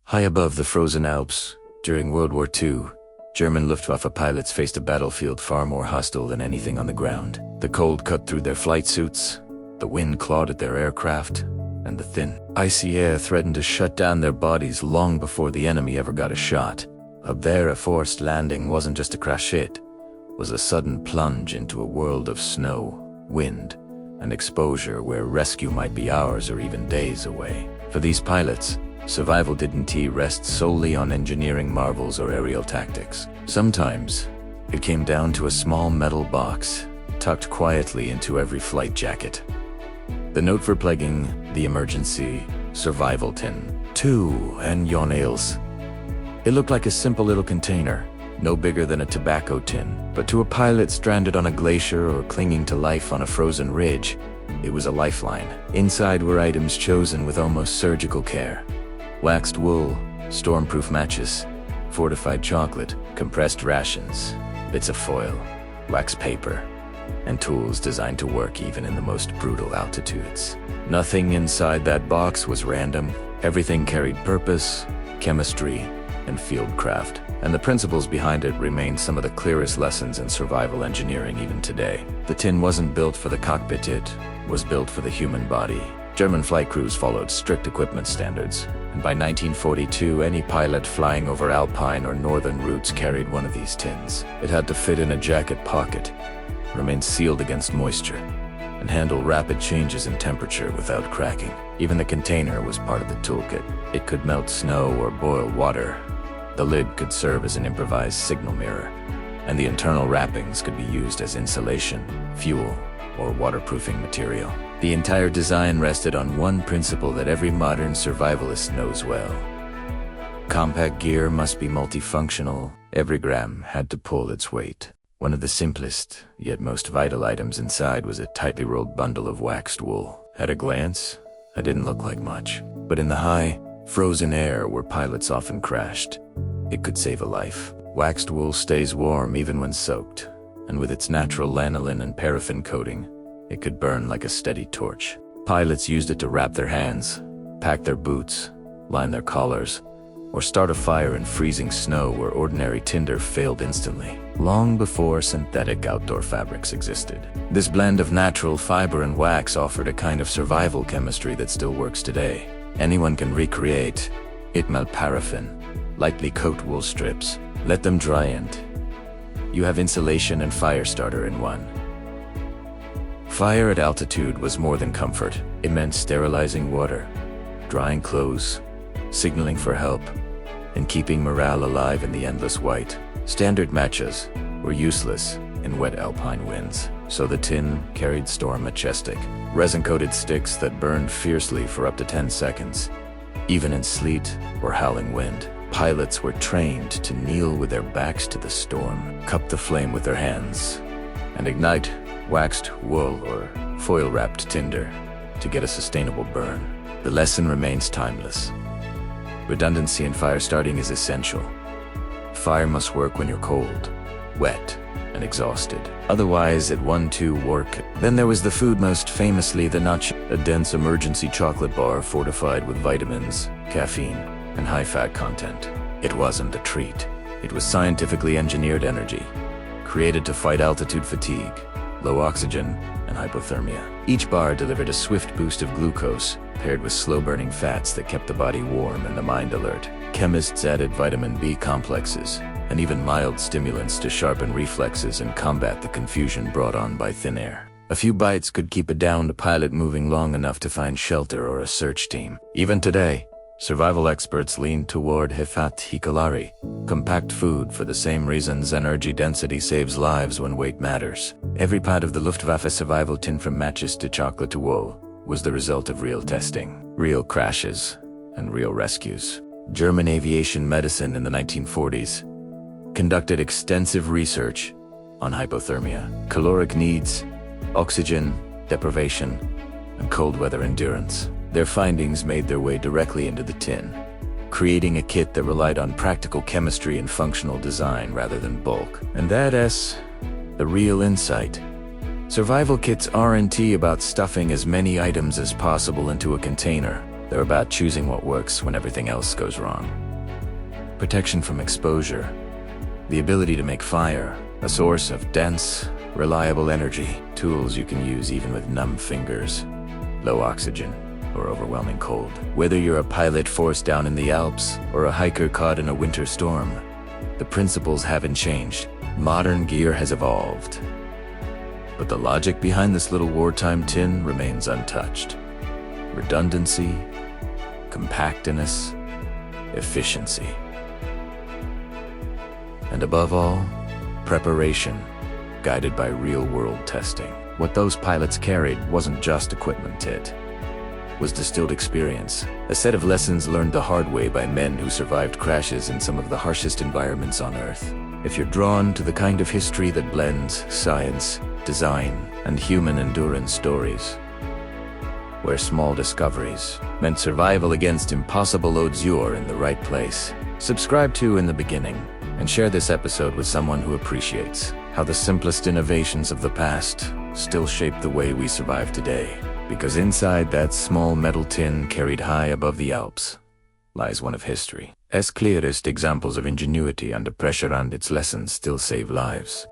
High above the frozen Alps, during World War II, German Luftwaffe pilots faced a battlefield far more hostile than anything on the ground. The cold cut through their flight suits, the wind clawed at their aircraft, and the thin, icy air threatened to shut down their bodies long before the enemy ever got a shot. Up there, a forced landing wasn't just a crash hit, was a sudden plunge into a world of snow, wind, and exposure where rescue might be hours or even days away. For these pilots, survival didn't rest solely on engineering marvels or aerial tactics. Sometimes, it came down to a small metal box, tucked quietly into every flight jacket. The note for plaguing the emergency survival tin. 2 and yon ales. It looked like a simple little container, no bigger than a tobacco tin, but to a pilot stranded on a glacier or clinging to life on a frozen ridge, it was a lifeline. Inside were items chosen with almost surgical care. Waxed wool, stormproof matches, fortified chocolate, compressed rations, bits of foil, wax paper, and tools designed to work even in the most brutal altitudes. Nothing inside that box was random. Everything carried purpose, chemistry, and fieldcraft, and the principles behind it remain some of the clearest lessons in survival engineering even today. The tin wasn't built for the cockpit, it was built for the human body. German flight crews followed strict equipment standards, and by 1942, any pilot flying over Alpine or northern routes carried one of these tins. It had to fit in a jacket pocket, remain sealed against moisture, and handle rapid changes in temperature without cracking. Even the container was part of the toolkit. It could melt snow or boil water. The lid could serve as an improvised signal mirror, and the internal wrappings could be used as insulation, fuel, or waterproofing material. The entire design rested on one principle that every modern survivalist knows well. Compact gear must be multifunctional. Every gram had to pull its weight. One of the simplest, yet most vital items inside was a tightly rolled bundle of waxed wool. At a glance, it didn't look like much. But in the high, frozen air where pilots often crashed, it could save a life. Waxed wool stays warm even when soaked, and with its natural lanolin and paraffin coating, it could burn like a steady torch. Pilots used it to wrap their hands, pack their boots, line their collars, or start a fire in freezing snow where ordinary tinder failed instantly, long before synthetic outdoor fabrics existed. This blend of natural fiber and wax offered a kind of survival chemistry that still works today. Anyone can recreate it. Melt paraffin, lightly coat wool strips, let them dry, and you have insulation and fire starter in one. Fire at altitude was more than comfort. It meant sterilizing water, drying clothes, signaling for help, and keeping morale alive in the endless white. Standard matches were useless in wet alpine winds, so the tin carried Storm Majestic, resin-coated sticks that burned fiercely for up to 10 seconds. Even in sleet or howling wind, pilots were trained to kneel with their backs to the storm, cup the flame with their hands, and ignite waxed wool or foil-wrapped tinder to get a sustainable burn. The lesson remains timeless. Redundancy in fire starting is essential. Fire must work when you're cold, wet, and exhausted. Otherwise, it won't work. Then there was the food, most famously the nacho, a dense emergency chocolate bar fortified with vitamins, caffeine, and high-fat content. It wasn't a treat. It was scientifically engineered energy, created to fight altitude fatigue, low oxygen, and hypothermia. Each bar delivered a swift boost of glucose, paired with slow-burning fats that kept the body warm and the mind alert. Chemists added vitamin B complexes, and even mild stimulants to sharpen reflexes and combat the confusion brought on by thin air. A few bites could keep a downed pilot moving long enough to find shelter or a search team. Even today, survival experts lean toward Hifat Hikalari, compact food, for the same reasons energy density saves lives when weight matters. Every part of the Luftwaffe survival tin, from matches to chocolate to wool, was the result of real testing, real crashes, and real rescues. German aviation medicine in the 1940s conducted extensive research on hypothermia, caloric needs, oxygen deprivation, and cold weather endurance. Their findings made their way directly into the tin, creating a kit that relied on practical chemistry and functional design rather than bulk. And that's the real insight. Survival kits aren't about stuffing as many items as possible into a container. They're about choosing what works when everything else goes wrong. Protection from exposure. The ability to make fire, a source of dense, reliable energy. Tools you can use even with numb fingers. Low oxygen or overwhelming cold. Whether you're a pilot forced down in the Alps or a hiker caught in a winter storm, the principles haven't changed. Modern gear has evolved. But the logic behind this little wartime tin remains untouched. Redundancy, compactness, efficiency. And above all, preparation, guided by real-world testing. What those pilots carried wasn't just equipment, it was distilled experience, a set of lessons learned the hard way by men who survived crashes in some of the harshest environments on Earth. If you're drawn to the kind of history that blends science, design, and human endurance stories, where small discoveries meant survival against impossible odds, you're in the right place. Subscribe to In the Beginning, and share this episode with someone who appreciates how the simplest innovations of the past still shape the way we survive today. Because inside that small metal tin carried high above the Alps lies one of history's clearest examples of ingenuity under pressure, and its lessons still save lives.